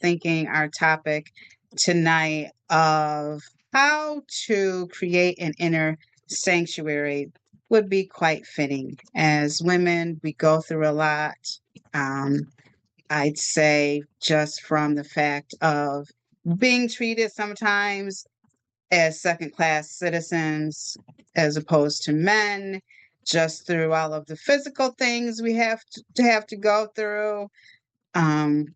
thinking our topic tonight of how to create an inner sanctuary would be quite fitting. As women, we go through a lot. Um, I'd say just from the fact of being treated sometimes as second class citizens as opposed to men, just through all of the physical things we have to go um,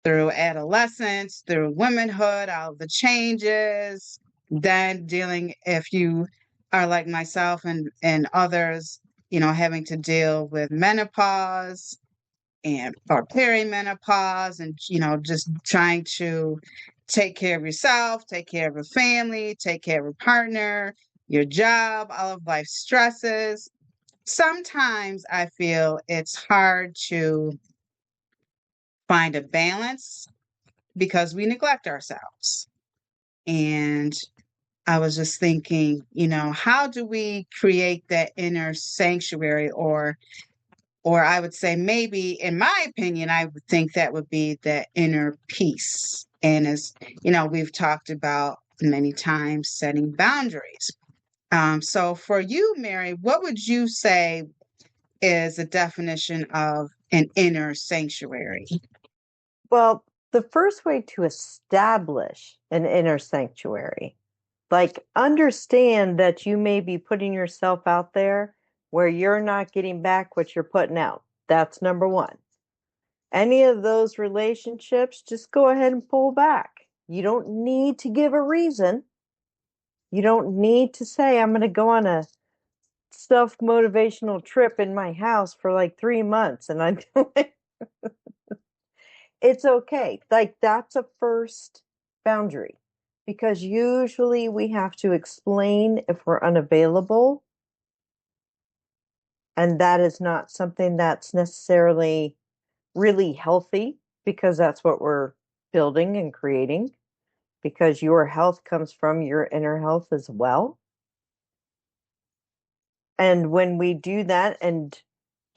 through adolescence, through womanhood, all of the changes, then dealing, if you are like myself and others, having to deal with menopause and or perimenopause and just trying to take care of yourself, take care of a family, take care of a partner, your job, all of life stresses. Sometimes I feel it's hard to find a balance because we neglect ourselves. And I was just thinking, how do we create that inner sanctuary, or I would say maybe, in my opinion, I would think that would be the inner peace. And as we've talked about many times, setting boundaries. So for you, Mary, what would you say is a definition of an inner sanctuary? Well, the first way to establish an inner sanctuary, like understand that you may be putting yourself out there where you're not getting back what you're putting out. That's number one. Any of those relationships, just go ahead and pull back. You don't need to give a reason. You don't need to say, I'm going to go on a self motivational trip in my house for like 3 months and I'm doing it's okay. Like that's a first boundary because usually we have to explain if we're unavailable. And that is not something that's necessarily really healthy because that's what we're building and creating because your health comes from your inner health as well. And when we do that and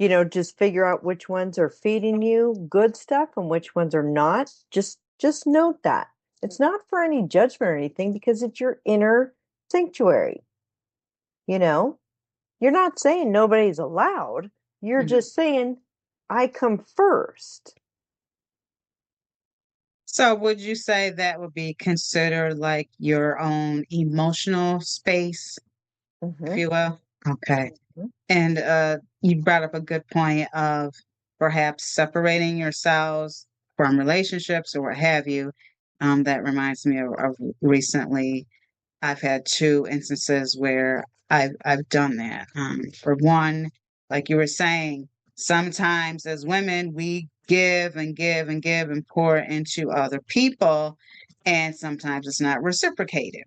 just figure out which ones are feeding you good stuff and which ones are not, just note that. It's not for any judgment or anything because it's your inner sanctuary. You know, you're not saying nobody's allowed. You're Mhm. just saying I come first. So would you say that would be considered like your own emotional space, if Hmm. you will? Okay. And you brought up a good point of perhaps separating yourselves from relationships or what have you. That reminds me of recently, I've had two instances where I've done that. For one, like you were saying, sometimes as women we give and give and give and pour into other people, and sometimes it's not reciprocated.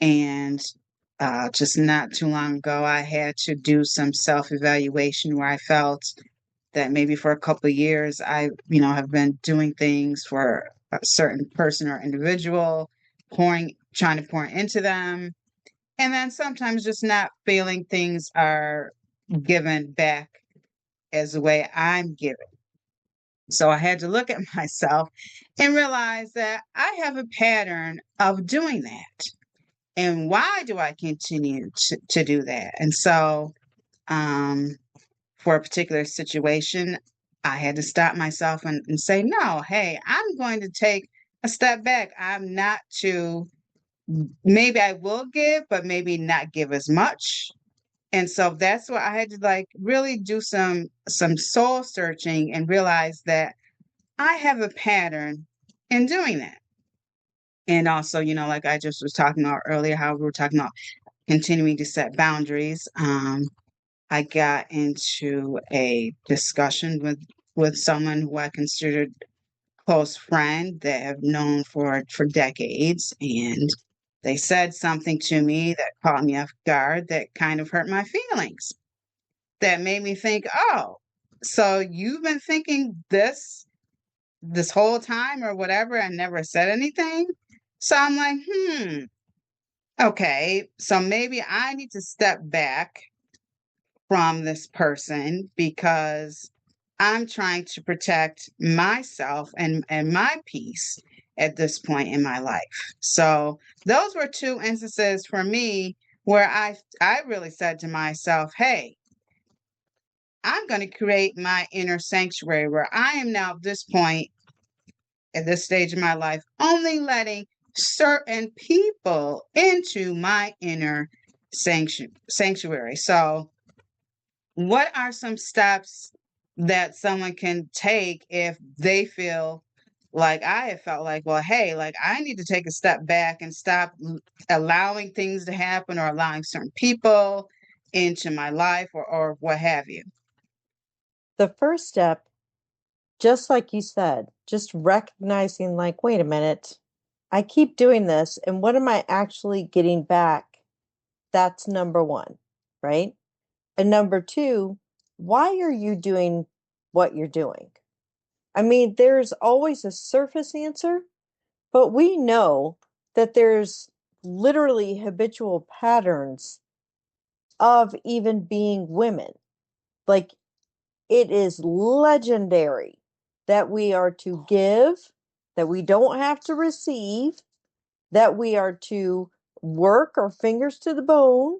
And just not too long ago, I had to do some self evaluation where I felt that maybe for a couple of years I, have been doing things for a certain person or individual, trying to pour into them, and then sometimes just not feeling things are given back as the way I'm given. So I had to look at myself and realize that I have a pattern of doing that. And why do I continue to do that? And so, um, for a particular situation, I had to stop myself and say, no, hey, I'm going to take a step back. I'm not to, maybe I will give, but maybe not give as much. And so that's what I had to like really do some soul searching and realize that I have a pattern in doing that. And also, like I just was talking about earlier, how we were talking about continuing to set boundaries. I got into a discussion with someone who I considered close friend that I've known for decades, and they said something to me that caught me off guard that kind of hurt my feelings. That made me think, oh, so you've been thinking this whole time or whatever and never said anything. So I'm like, okay, so maybe I need to step back from this person because I'm trying to protect myself and my peace at this point in my life. So those were two instances for me where I really said to myself, hey, I'm going to create my inner sanctuary where I am now at this point, at this stage of my life, only letting certain people into my inner sanctuary. So, what are some steps that someone can take if they feel like I have felt like, well, hey, like I need to take a step back and stop allowing things to happen or allowing certain people into my life or what have you? The first step, just like you said, just recognizing, like, wait a minute, I keep doing this, and what am I actually getting back? That's number one, right? And number two, why are you doing what you're doing? I mean, there's always a surface answer, but we know that there's literally habitual patterns of even being women. Like, it is legendary that we are to give, that we don't have to receive, that we are to work our fingers to the bone,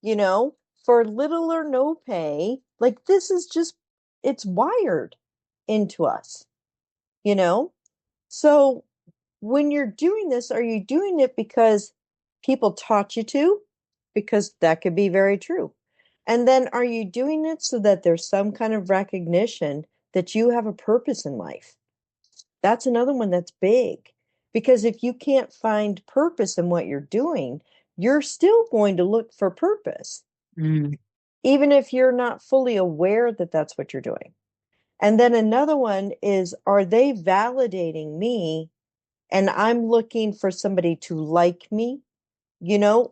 you know, for little or no pay. Like, this is just, it's wired into us, you know? So when you're doing this, are you doing it because people taught you to? Because that could be very true. And then are you doing it so that there's some kind of recognition that you have a purpose in life? That's another one that's big. Because if you can't find purpose in what you're doing, you're still going to look for purpose, Mm. even if you're not fully aware that that's what you're doing. And then another one is, are they validating me and I'm looking for somebody to like me,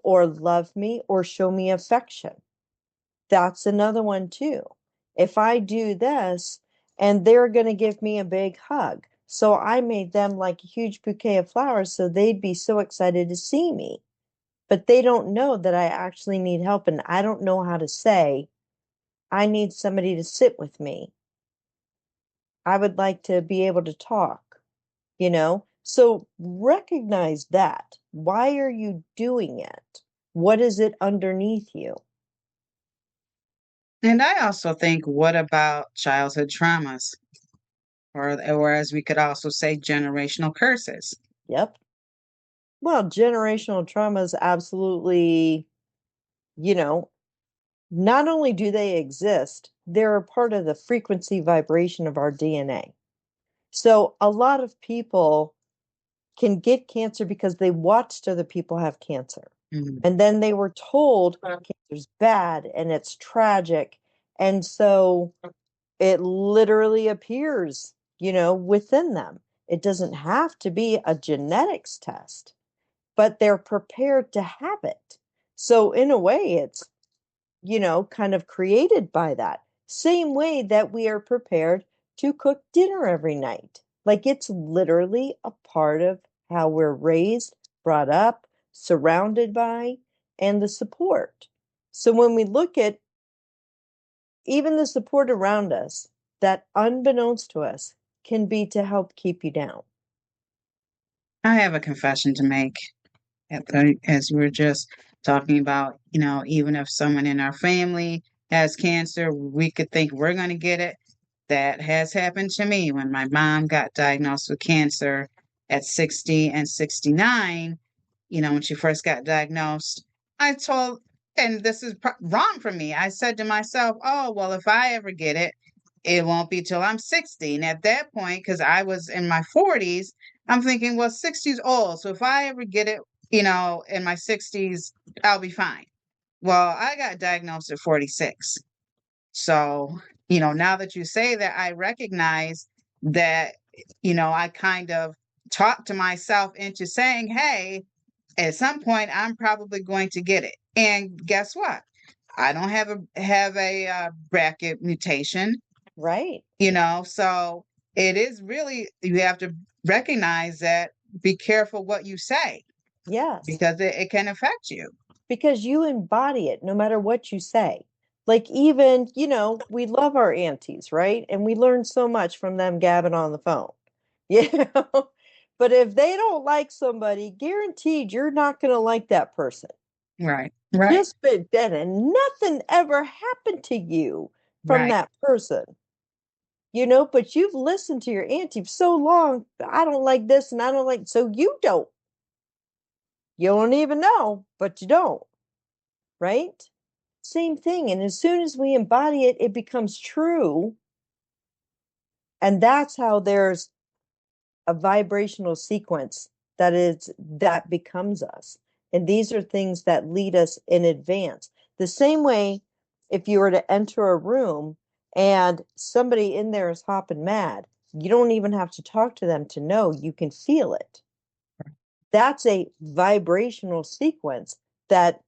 or love me or show me affection? That's another one too. If I do this and they're going to give me a big hug, so I made them like a huge bouquet of flowers so they'd be so excited to see me. But they don't know that I actually need help and I don't know how to say, I need somebody to sit with me. I would like to be able to talk. So recognize that. Why are you doing it? What is it underneath you? And I also think, what about childhood traumas, or as we could also say, generational curses? Yep. Well, generational trauma is absolutely, you know, not only do they exist, they're a part of the frequency vibration of our DNA. So a lot of people can get cancer because they watched other people have cancer. Mm. And then they were told cancer's bad and it's tragic. And so it literally appears, within them. It doesn't have to be a genetics test, but they're prepared to have it. So in a way, it's, kind of created by that. Same way that we are prepared to cook dinner every night. Like, it's literally a part of how we're raised, brought up, surrounded by, and the support. So when we look at even the support around us, that unbeknownst to us can be to help keep you down. I have a confession to make. As we were just talking about, even if someone in our family has cancer, we could think we're going to get it. That has happened to me when my mom got diagnosed with cancer at 60 and 69. When she first got diagnosed, I told, and this is wrong for me. I said to myself, oh, well, if I ever get it, it won't be till I'm 60. And at that point, because I was in my 40s, I'm thinking, well, 60 is old. So if I ever get it, in my 60s, I'll be fine. Well, I got diagnosed at 46. So, now that you say that, I recognize that, I kind of talked to myself into saying, hey, at some point I'm probably going to get it. And guess what? I don't have a bracket mutation, Right. so it is really, you have to recognize that, be careful what you say Yes. because it can affect you. Because you embody it no matter what you say. Like even, we love our aunties, right? And we learn so much from them gabbing on the phone. You know? But if they don't like somebody, guaranteed you're not going to like that person. Right. Right. Just been dead and nothing ever happened to you from Right. that person. But you've listened to your auntie for so long. I don't like this and I don't like, so you don't. You don't even know, but you don't, right? Same thing. And as soon as we embody it, it becomes true. And that's how there's a vibrational sequence that becomes us. And these are things that lead us in advance. The same way if you were to enter a room and somebody in there is hopping mad, you don't even have to talk to them to know, you can feel it. That's a vibrational sequence that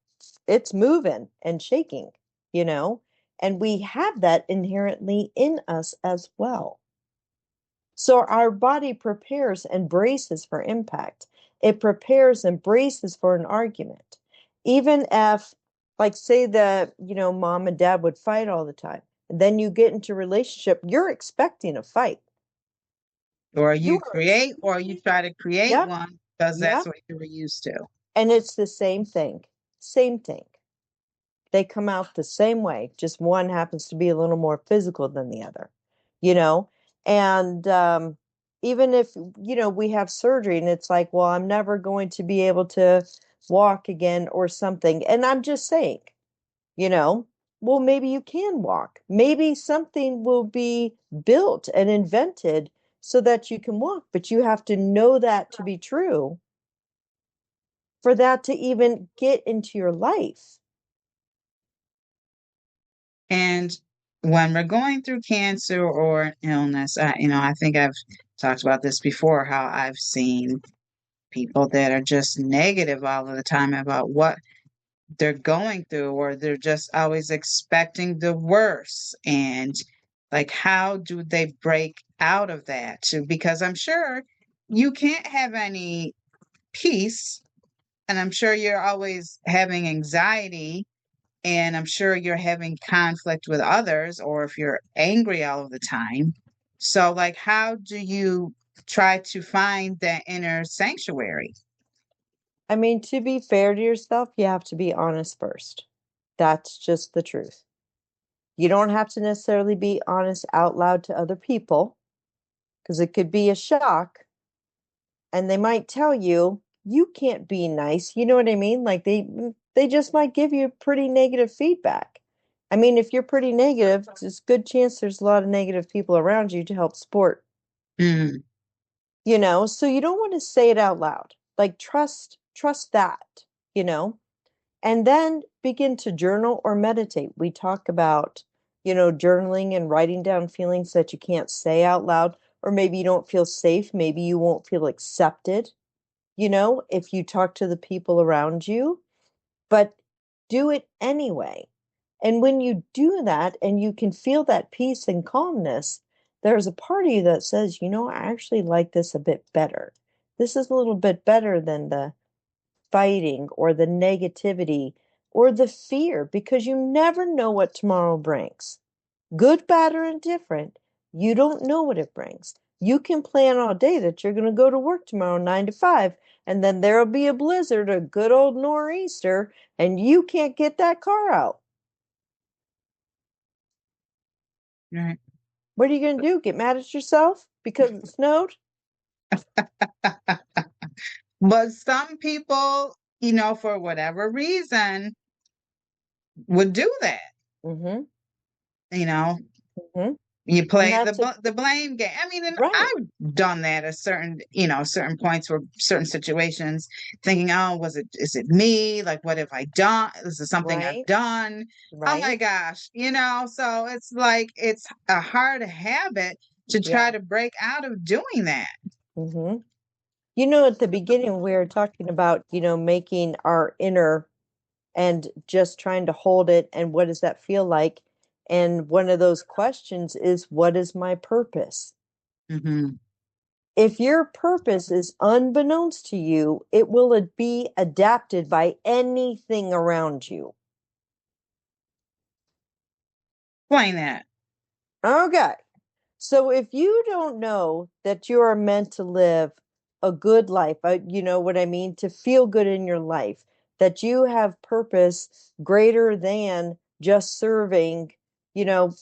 it's moving and shaking, you know, and we have that inherently in us as well. So our body prepares and braces for impact. It prepares and braces for an argument. Even if, like, say that, mom and dad would fight all the time, and then you get into a relationship, you're expecting a fight. Or You you are create, or you expecting, try to create yep, one because that's yep. what you were used to. And it's the same thing. Same thing. They come out the same way, just one happens to be a little more physical than the other, you know? And even if, we have surgery and it's like, well, I'm never going to be able to walk again or something. And I'm just saying, you know, well, maybe you can walk. Maybe something will be built and invented so that you can walk, but you have to know that to be true for that to even get into your life. And when we're going through cancer or an illness, I think I've talked about this before, how I've seen people that are just negative all of the time about what they're going through, or they're just always expecting the worst. And like, how do they break out of that? Because I'm sure you can't have any peace, and I'm sure you're always having anxiety, and I'm sure you're having conflict with others, or if you're angry all of the time. So, like, how do you try to find that inner sanctuary? I mean, to be fair to yourself, you have to be honest first. That's just the truth. You don't have to necessarily be honest out loud to other people because it could be a shock and they might tell you you can't be nice. You know what I mean? Like they just might give you pretty negative feedback. I mean, if you're pretty negative, there's a good chance there's a lot of negative people around you to help support, Mm, so you don't want to say it out loud. Like trust that, you know? And then begin to journal or meditate. We talk about, journaling and writing down feelings that you can't say out loud, or maybe you don't feel safe. Maybe you won't feel accepted, if you talk to the people around you, but do it anyway. And when you do that and you can feel that peace and calmness, there's a part of you that says, I actually like this a bit better. This is a little bit better than the fighting or the negativity or the fear because you never know what tomorrow brings. Good, bad, or indifferent, you don't know what it brings. You can plan all day that you're going to go to work tomorrow 9 to 5, and then there'll be a blizzard, a good old nor'easter, and you can't get that car out. right. What are you going to do? Get mad at yourself because it snowed? But some people, for whatever reason, would do that. Mm-hmm. You know, Mm-hmm. you And play the that's a the blame game. I mean, and right, I've done that at certain points, or certain situations, thinking, oh, is it me? Like, what have I done? Is it something I've right, done? Oh my right. gosh, so it's like it's a hard habit to try Yeah. to break out of doing that. Mm-hmm. At the beginning, we were talking about, making our inner and just trying to hold it. And what does that feel like? And one of those questions is, what is my purpose? Hmm. If your purpose is unbeknownst to you, it will be adapted by anything around you. Explain that. Okay. So if you don't know that you are meant to live a good life, you know what I mean, to feel good in your life, that you have purpose greater than just serving, you know,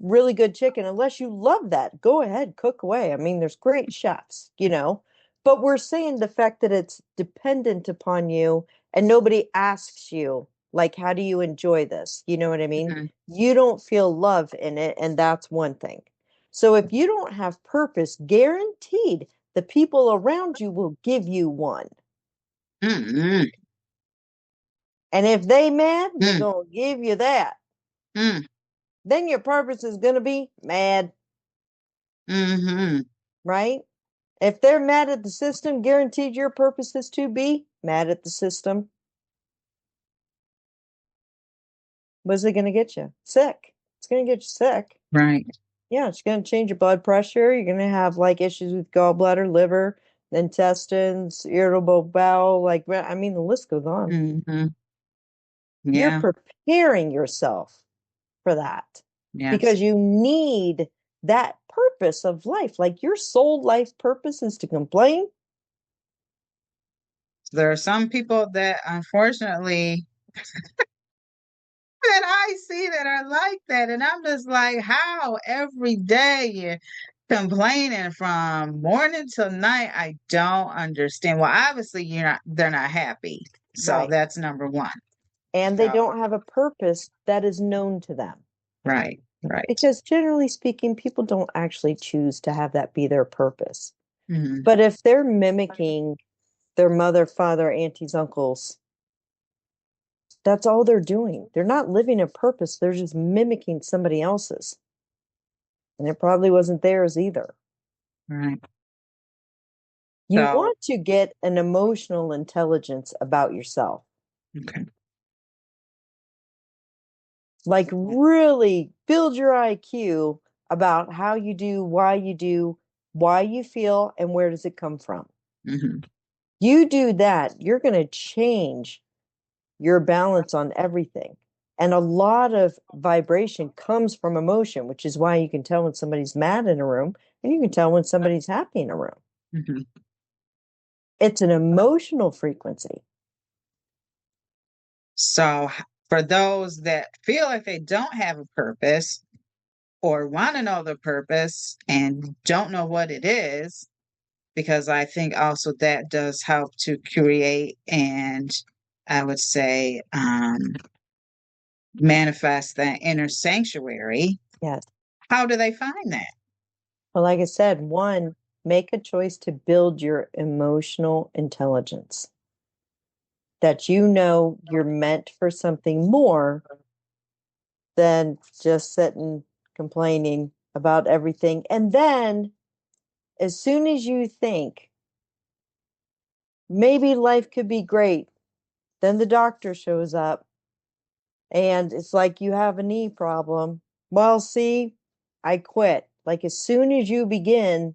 really good chicken. Unless you love that, go ahead, cook away. I mean, there's great chefs, you know, but we're saying the fact that it's dependent upon you and nobody asks you, like, how do you enjoy this? You know what I mean? Mhm. You don't feel love in it, and that's one thing. So if you don't have purpose, guaranteed the people around you will give you one. Mm-mm. And if they mad, they're Mm, gonna give you that. mm, Then your purpose is gonna be mad, mm-hmm. right? If they're mad at the system, guaranteed your purpose is to be mad at the system. What's it going to get you? Sick. It's going to get you sick. Right. Yeah, it's going to change your blood pressure. You're going to have like issues with gallbladder, liver, intestines, irritable bowel. Like, I mean, the list goes on. Mm-hmm. You're Yeah. preparing yourself for that Yes. because you need that purpose of life. Like your soul life purpose is to complain. There are some people that unfortunately that I see that are like that. And I'm just like, how every day you're complaining from morning till night. I don't understand. Well, obviously they're not happy. So Right. that's number one. And they So don't have a purpose that is known to them. right, right. Because generally speaking, people don't actually choose to have that be their purpose. Hmm. But if they're mimicking their mother, father, aunties, uncles, that's all they're doing. They're not living a purpose, they're just mimicking somebody else's. And it probably wasn't theirs either. Right. You So want to get an emotional intelligence about yourself, okay. like really build your IQ about how you do, why you feel, and where does it come from. Hmm. You do that, you're going to change your balance on everything. And a lot of vibration comes from emotion, which is why you can tell when somebody's mad in a room and you can tell when somebody's happy in a room. Hmm. It's an emotional frequency. So for those that feel like they don't have a purpose or want to know the purpose and don't know what it is, because I think also that does help to create and I would say manifest that inner sanctuary. Yes. How do they find that? Well, like I said, one, make a choice to build your emotional intelligence, that you know you're meant for something more than just sitting complaining about everything. And then as soon as you think maybe life could be great, then the doctor shows up and it's like you have a knee problem. Well, see, I quit. Like as soon as you begin,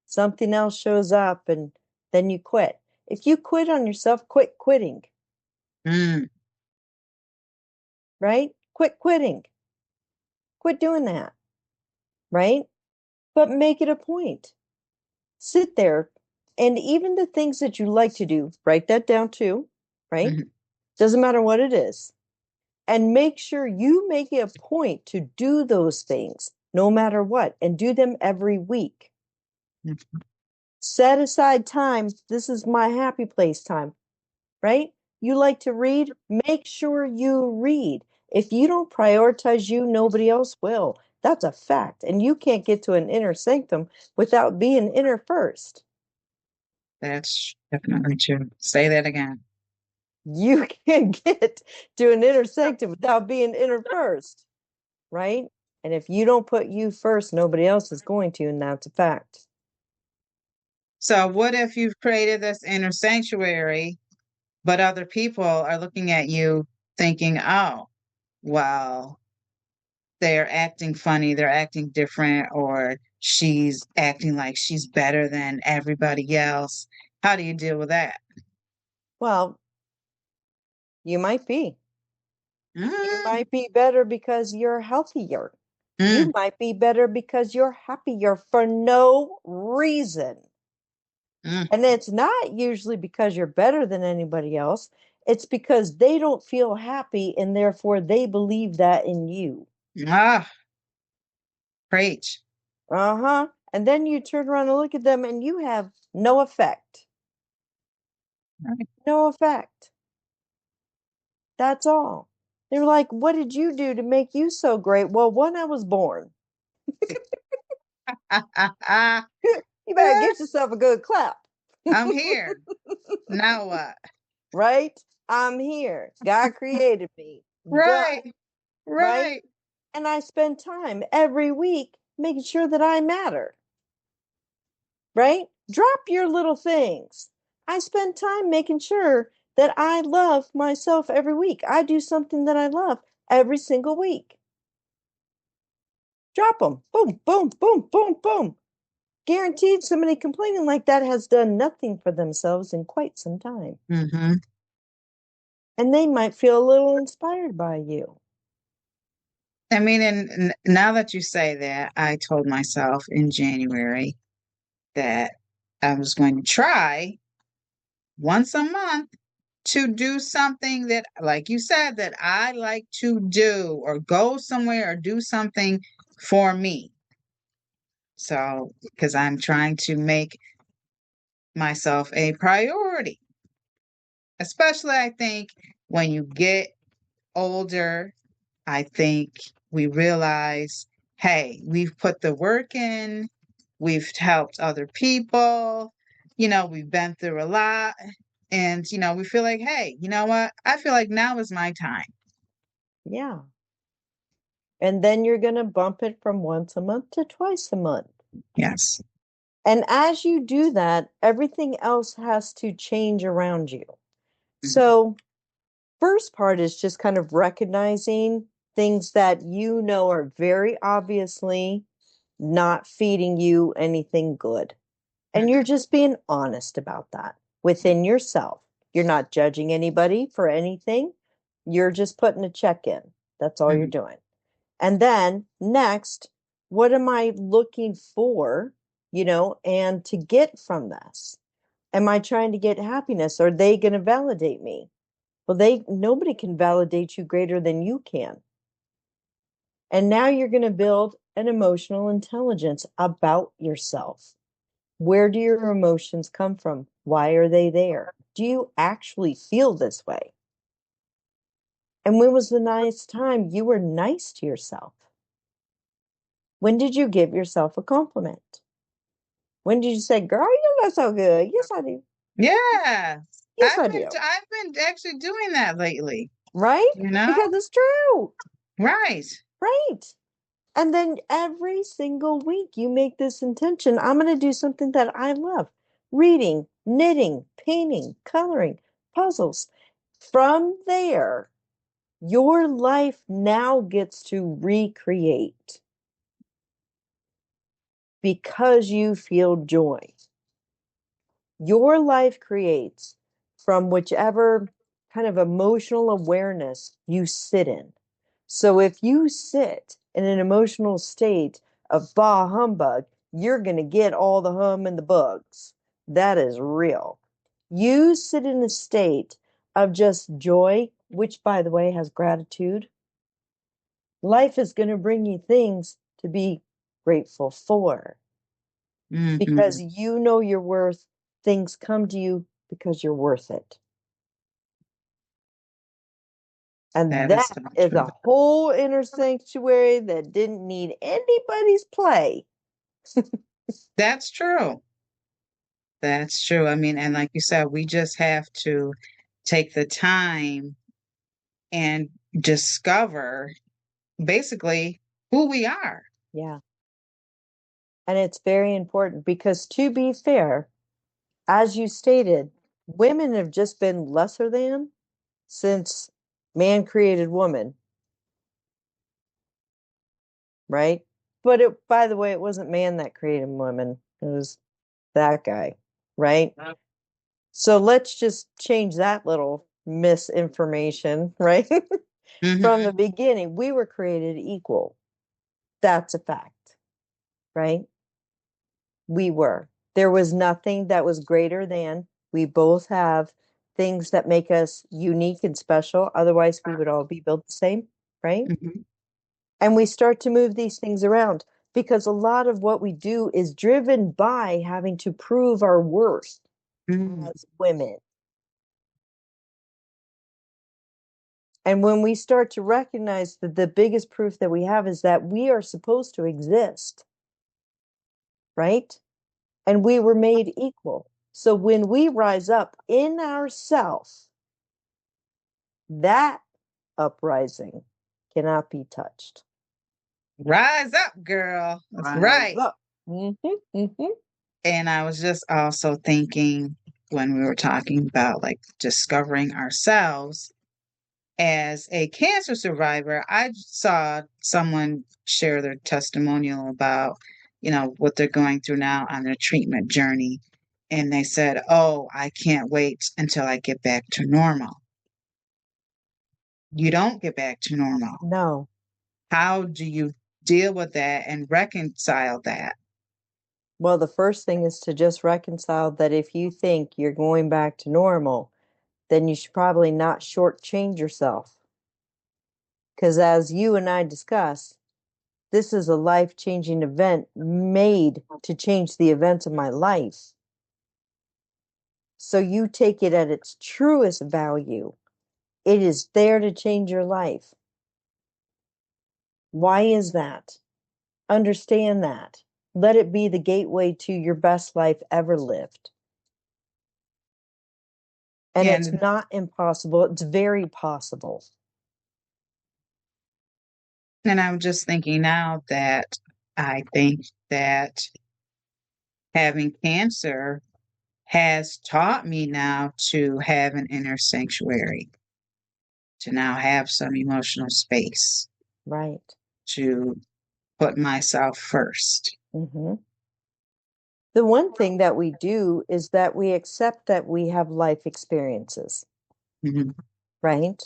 something else shows up and then you quit. If you quit on yourself, quit quitting, Mm, right? Quit quitting. Quit doing that, right? But make it a point. Sit there and even the things that you like to do, write that down too, right? mhm, Doesn't matter what it is. And make sure you make it a point to do those things no matter what and do them every week. mhm, Set aside time. This is my happy place time, right? You like to read? Make sure you read. If you don't prioritize you, nobody else will. That's a fact. And you can't get to an inner sanctum without being inner first. that's definitely true. Say that again. You can't get to an inner sanctum without being inner first, right? And if you don't put you first, nobody else is going to, and that's a fact. So, what if you've created this inner sanctuary, but other people are looking at you thinking, oh, well, they're acting funny, they're acting different, or she's acting like she's better than everybody else. How do you deal with that? Well, you might be. You Mm, might be better because you're healthier. mm, You might be better because you're happier for no reason. mm. And it's not usually because you're better than anybody else. It's because they don't feel happy and therefore they believe that in you. Ah, preach. Uh-huh. And then you turn around and look at them and you have no effect. Right. No effect. That's all. They were like, what did you do to make you so great? Well, when I was born, you better get yourself a good clap, I'm here. Now what? right? I'm here. God created me. Done, Right, right? right. And I spend time every week making sure that I matter, right? Drop your little things. I spend time making sure that I love myself every week. I do something that I love every single week. Drop them. Boom, boom, boom, boom, boom. Guaranteed somebody complaining like that has done nothing for themselves in quite some time. Hmm. And they might feel a little inspired by you. I mean, and now that you say that, I told myself in January that I was going to try once a month to do something that, like you said, that I like to do or go somewhere or do something for me. So, because I'm trying to make myself a priority, especially I think when you get older, I think we realize, hey, we've put the work in, we've helped other people, we've been through a lot. And, we feel like, hey, you know what? I feel like now is my time. Yeah. And then you're going to bump it from once a month to twice a month. Yes. And as you do that, everything else has to change around you. Mhm. So, first part is just kind of recognizing things that you know are very obviously not feeding you anything good. And you're just being honest about that within yourself. You're not judging anybody for anything. You're just putting a check in. That's all you're Mhm. doing. And then next, what am I looking for, and to get from this? Am I trying to get happiness? Are they going to validate me? Well, nobody can validate you greater than you can. And now you're going to build an emotional intelligence about yourself. Where do your emotions come from? Why are they there? Do you actually feel this way? And when was the nice time you were nice to yourself? When did you give yourself a compliment? When did you say, girl, you look so good? Yes, I do. Yeah. Yes, I do. I've been actually doing that lately, Right? you know? Because it's true. Right. Right. And then every single week you make this intention. I'm going to do something that I love: reading, knitting, painting, coloring, puzzles. From there, your life now gets to recreate because you feel joy. Your life creates from whichever kind of emotional awareness you sit in. So if you sit in an emotional state of bah humbug, you're going to get all the hum and the bugs. That is real. You sit in a state of just joy, which, by the way, has gratitude. Life is going to bring you things to be grateful for Hmm. because you know your worth. Things come to you because you're worth it. And That is that so is true. a whole inner sanctuary that didn't need anybody's play. That's true. That's true. I mean, and like you said, we just have to take the time and discover basically who we are. Yeah. And it's very important because, to be fair, as you stated, women have just been lesser than since man created woman, right? But by the way, it wasn't man that created woman, it was that guy, right? So let's just change that little misinformation, right? From Hmm. the beginning, we were created equal. That's a fact, right? We were. There was nothing that was greater than. We both have things that make us unique and special. Otherwise, we would all be built the same, right? Hmm. And we start to move these things around because a lot of what we do is driven by having to prove our worth Hmm. as women. And when we start to recognize that the biggest proof that we have is that we are supposed to exist, right? And we were made equal. So when we rise up in ourself, that uprising cannot be touched. Rise up, girl. That's Rise right. up. Mm-hmm, mm-hmm. And I was just also thinking when we were talking about like discovering ourselves as a cancer survivor, I saw someone share their testimonial about, what they're going through now on their treatment journey. And they said, "Oh, I can't wait until I get back to normal." You don't get back to normal. No. How do you deal with that and reconcile that? Well, the first thing is to just reconcile that if you think you're going back to normal, then you should probably not shortchange yourself. Because as you and I discussed, this is a life-changing event made to change the events of my life. So you take it at its truest value. It is there to change your life. Why is that? Understand that. Let it be the gateway to your best life ever lived. And it's And not impossible, it's very possible. and I'm just thinking now that I think that having cancer has taught me now to have an inner sanctuary, to now have some emotional space, Right. to put myself first. Hmm. The one thing that we do is that we accept that we have life experiences, Mhm. right?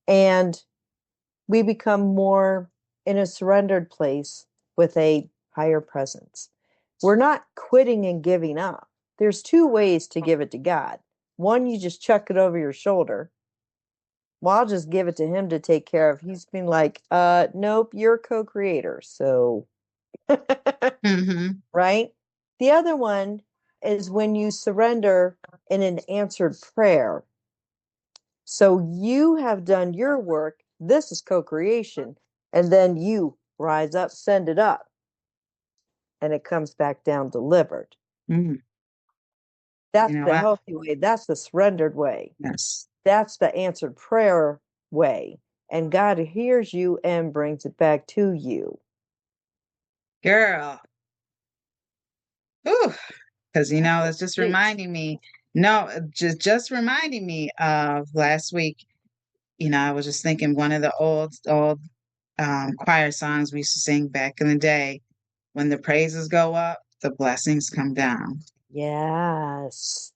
And we become more in a surrendered place with a higher presence. We're not quitting and giving up. There's two ways to give it to God. One, you just chuck it over your shoulder. Well, I'll just give it to him to take care of. He's been like, nope, you're co-creator. So, Mhm. right? The other one is when you surrender in an answered prayer. So you have done your work. This is co-creation. And then you rise up, send it up, and it comes back down delivered. Mhm. You That's know, the healthy way. That's the surrendered way. yes, That's the answered prayer way. And God hears you and brings it back to you. girl. Ooh, because it's just Please. reminding me. No, just reminding me of last week. I was just thinking one of the old choir songs we used to sing back in the day. When the praises go up, the blessings come down. Yes.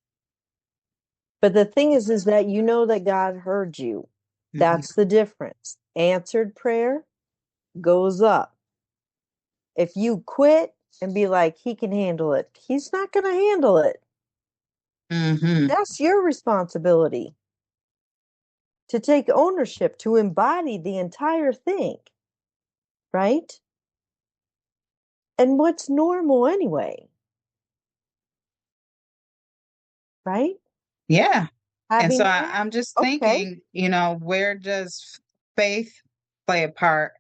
But the thing is that you know that God heard you. Mhm. That's the difference. Answered prayer goes up. If you quit and be like, he can handle it, he's not going to handle it. Mhm. That's your responsibility to take ownership, to embody the entire thing, right? And what's normal anyway, right? Yeah. And so Having, I'm just okay. thinking, where does faith play a part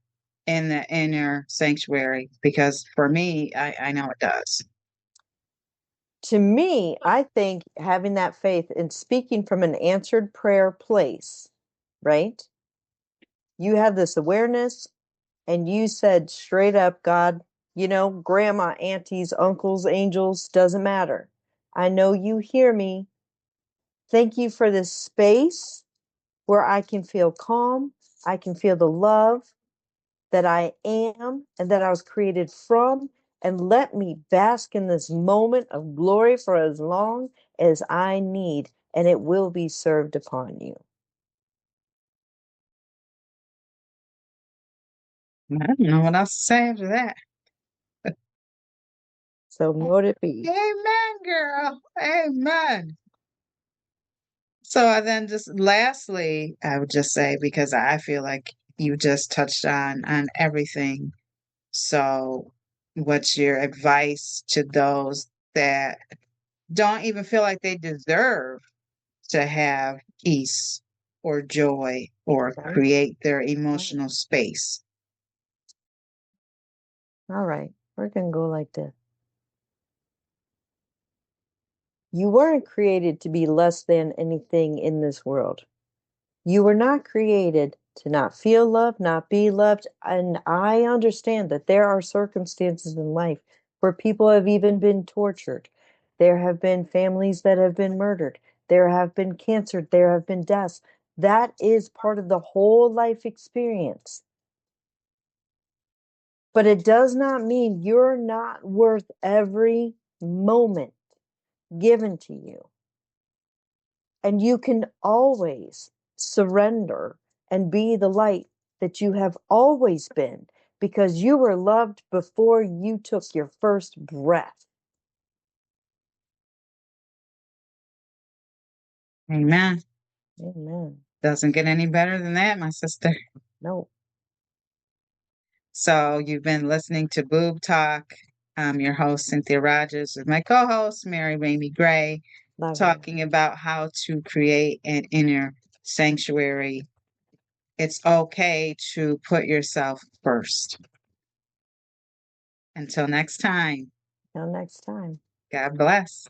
in the inner sanctuary? Because for me, I know it does. To me, I think having that faith and speaking from an answered prayer place, right? You have this awareness and you said straight up, God, grandma, aunties, uncles, angels, doesn't matter. I know you hear me. Thank you for this space where I can feel calm. I can feel the love that I am and that I was created from. And let me bask in this moment of glory for as long as I need, and it will be served upon you. I don't know what else to say after that. So mote it be. Amen, girl. Amen. So then just lastly, I would just say, because I feel like you just touched on everything. So what's your advice to those that don't even feel like they deserve to have peace or joy or Right? create their Right. emotional space? All right. We're going to go like this. You weren't created to be less than anything in this world. You were not created to not feel loved, not be loved. And I understand that there are circumstances in life where people have even been tortured. There have been families that have been murdered. There have been cancer. There have been deaths. That is part of the whole life experience. But it does not mean you're not worth every moment given to you. And you can always surrender and be the light that you have always been because you were loved before you took your first breath. Amen. Amen. Doesn't get any better than that, my sister. No, So you've been listening to Boob Talk. I'm your host, Cynthia Rogers, with my co-host, Mary Ramey Gray, lovely. talking about how to create an inner sanctuary. It's okay to put yourself first. Until next time, Till next time. God bless.